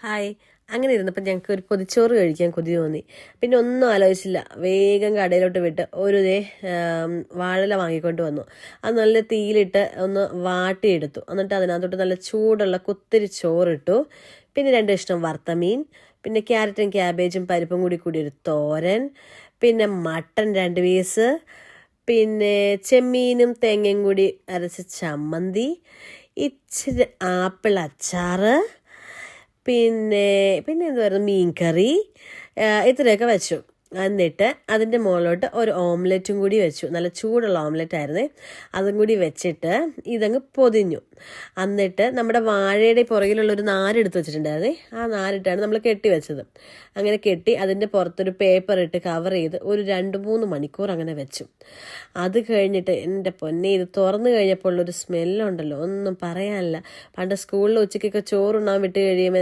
Hi. അങ്ങനെ ഇരുന്നപ്പോൾ ഞങ്ങൾക്ക് ഒരു പൊതിച്ചോറ് കഴിക്കാൻ കൊതി തോന്നി. പിന്നെ ഒന്നും ആലോചിച്ചില്ല, വേഗം കടയിലോട്ട് വിട്ട് വാഴല വാങ്ങിക്കൊണ്ട് വന്നു. അത് നല്ല തീയിലിട്ട് ഒന്ന് വാട്ടിയെടുത്തു. എന്നിട്ട് അതിനകത്തോട്ട് നല്ല ചൂടുള്ള കുത്തിരി ചോറിട്ടു. പിന്നെ 2 കഷ്ണം വറുത്ത മീൻ, പിന്നെ ക്യാരറ്റും ക്യാബേജും പരിപ്പും കൂടി ഒരു തോരൻ, പിന്നെ മട്ടൻ 2 പീസ്, പിന്നെ ചെമ്മീനും തേങ്ങയും കൂടി അരച്ച ചമ്മന്തി, ഇച്ചിരി ആപ്പിൾ അച്ചാറ്, പിന്നെ പിന്നെ എന്തുവായിരുന്നു, മീൻ കറി, ഇത്രയൊക്കെ വെച്ചു. എന്നിട്ട് അതിൻ്റെ മുകളിലോട്ട് ഒരു ഓംലെറ്റും കൂടി വെച്ചു. നല്ല ചൂടുള്ള ഓംലെറ്റ് ആയിരുന്നേ. അതും കൂടി വെച്ചിട്ട് ഇതങ്ങ് പൊതിഞ്ഞു. എന്നിട്ട് നമ്മുടെ വാഴയുടെ പുറകിലുള്ള ഒരു നാരെടുത്ത് വെച്ചിട്ടുണ്ടായിരുന്നേ. ആ നാരിട്ടാണ് നമ്മൾ കെട്ടി വെച്ചത്. അങ്ങനെ കെട്ടി അതിൻ്റെ പുറത്തൊരു പേപ്പർ ഇട്ട് കവർ ചെയ്ത് ഒരു 2-3 മണിക്കൂർ അങ്ങനെ വെച്ചു. അത് കഴിഞ്ഞിട്ട് എൻ്റെ പൊന്നെ, ഇത് തുറന്നു കഴിഞ്ഞപ്പോൾ ഉള്ളൊരു സ്മെല്ലുണ്ടല്ലോ, ഒന്നും പറയാനില്ല. പണ്ട് സ്കൂളിൽ ഉച്ചയ്ക്കൊക്കെ ചോറുണ്ണാൻ വിട്ട് കഴിയുമ്പോൾ